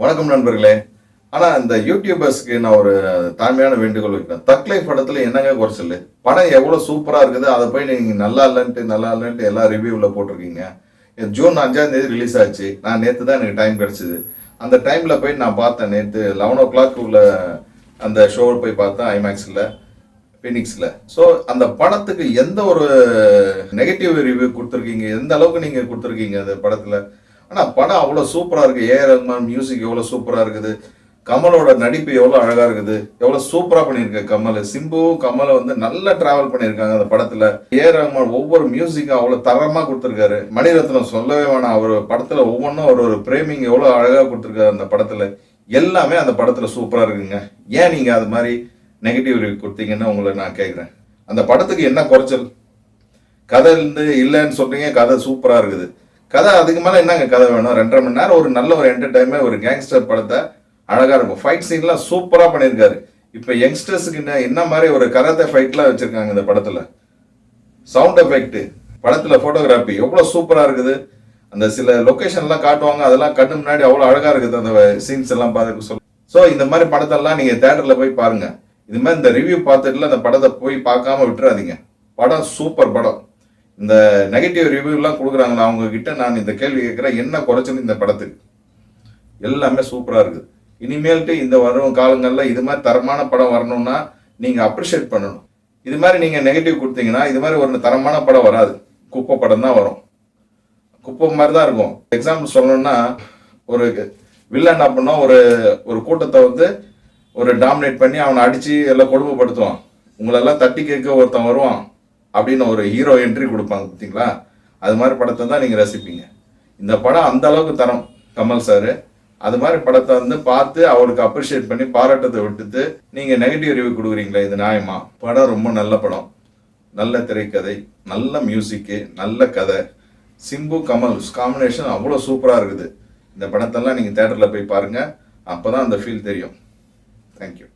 வணக்கம் நண்பர்களே. ஆனா இந்த யூடியூபர்ஸ்க்கு நான் ஒரு தாழ்மையான வேண்டுகோள் வைக்கிறேன். தக்லை படத்துல என்னங்க குறைச்சல்? படம் எவ்வளவு சூப்பரா இருக்குது, அதை போய் நீங்க நல்லா இல்லைன்ட்டு எல்லா ரிவ்யூவில் போட்டிருக்கீங்க. ஜூன் 5ஆம் தேதி ரிலீஸ் ஆச்சு. நான் நேற்று தான் எனக்கு டைம் கிடைச்சிது. அந்த டைம்ல போய் நான் பார்த்தேன். நேற்று 11 உள்ள அந்த ஷோவை போய் பார்த்தேன் ஐமேக்ஸில், பினிக்ஸில். ஸோ அந்த படத்துக்கு எந்த ஒரு நெகட்டிவ் ரிவ்யூ கொடுத்துருக்கீங்க? எந்த அளவுக்கு நீங்கள் கொடுத்துருக்கீங்க அந்த படத்தில்? ஆனால் படம் அவ்வளோ சூப்பராக இருக்குது. ஏஆர் ரஹ்மான் மியூசிக் எவ்வளோ சூப்பராக இருக்குது. கமலோட நடிப்பு எவ்வளோ அழகாக இருக்குது. எவ்வளோ சூப்பராக பண்ணியிருக்க கமல். சிம்புவும் கமலை வந்து நல்லா டிராவல் பண்ணியிருக்காங்க அந்த படத்தில். ஏஆர் ரஹ்மான் ஒவ்வொரு மியூசிக்கும் அவ்வளோ தரமாக கொடுத்துருக்காரு. மணிரத்னம் சொல்லவே வேணாம். அவர் படத்தில் ஒவ்வொன்றும் ஒரு பிரேமிங் எவ்வளோ அழகாக கொடுத்துருக்காரு அந்த படத்தில். எல்லாமே அந்த படத்தில் சூப்பராக இருக்குங்க. ஏன் நீங்கள் அது மாதிரி நெகட்டிவ் ரிவ்யூ கொடுத்தீங்கன்னு உங்களை நான் கேட்குறேன். அந்த படத்துக்கு என்ன குறைச்சல்? கதை இருந்து இல்லைன்னு சொல்றீங்க. கதை சூப்பராக இருக்குது. கதை அதுக்கு மேலே என்னங்க கதை வேணும்? 2.5 மணி நேரம் ஒரு நல்ல ஒரு என்டர்டைன்மெண்ட், ஒரு கேங்ஸ்டர் படத்தை அழகாக இருக்கும். ஃபைட் சீன்லாம் சூப்பராக பண்ணியிருக்காரு. இப்போ யங்ஸ்டர்ஸுக்கு என்ன மாதிரி ஒரு கராத்தே ஃபைட்லாம் வச்சுருக்காங்க இந்த படத்தில். சவுண்ட் எஃபெக்ட், படத்தில் ஃபோட்டோகிராஃபி எவ்வளோ சூப்பராக இருக்குது. அந்த சில லொக்கேஷன்லாம் காட்டுவாங்க, அதெல்லாம் கண்ணு முன்னாடி அவ்வளோ அழகாக இருக்குது அந்த சீன்ஸ் எல்லாம் பார்த்து சொல்ல. ஸோ இந்த மாதிரி படத்தெல்லாம் நீங்கள் தேட்டரில் போய் பாருங்க. இது மாதிரி இந்த ரிவ்யூ பார்த்துட்டுல அந்த படத்தை போய் பார்க்காம விட்டுறாதீங்க. படம் சூப்பர் படம். இந்த நெகட்டிவ் ரிவ்யூலாம் கொடுக்குறாங்களா அவங்க கிட்ட நான் இந்த கேள்வி கேட்குறேன், என்ன குறைச்சல் இந்த படத்துக்கு? எல்லாமே சூப்பராக இருக்குது. இனிமேல்ட்டு இந்த வரும் காலங்களில் இது மாதிரி தரமான படம் வரணும்னா நீங்கள் அப்ரிஷியேட் பண்ணணும். இது மாதிரி நீங்கள் நெகட்டிவ் கொடுத்தீங்கன்னா இது மாதிரி ஒரு தரமான படம் வராது. குப்பை படம் தான் வரும். குப்பை மாதிரி தான் இருக்கும். எக்ஸாம்பிள் சொல்லணும்னா, ஒரு வில்லன் என்ன பண்ணோம், ஒரு கூட்டத்தை வந்து ஒரு டாமினேட் பண்ணி அவனை அடித்து எல்லாம் கொடுமைப்படுத்துவான். உங்களெல்லாம் தட்டி கேட்க ஒருத்தன் வருவான் அப்படின்னு ஒரு ஹீரோ என்ட்ரி கொடுப்பாங்க பார்த்தீங்களா? அது மாதிரி படத்தை தான் நீங்கள் ரசிப்பீங்க. இந்த படம் அந்த அளவுக்கு தரம் கமல் சார். அது மாதிரி படத்தை வந்து பார்த்து அவருக்கு அப்ரிஷியேட் பண்ணி பாராட்டத்தை விட்டுட்டு நீங்கள் நெகட்டிவ் ரிவ்யூ கொடுக்குறீங்களா? இது நியாயமா? படம் ரொம்ப நல்ல படம், நல்ல திரைக்கதை, நல்ல மியூசிக்கு, நல்ல கதை. சிம்பு கமல் காம்பினேஷன் அவ்வளோ சூப்பராக இருக்குது. இந்த படத்தெல்லாம் நீங்கள் தேட்டரில் போய் பாருங்கள். அப்போ தான் அந்த ஃபீல் தெரியும். தேங்க்யூ.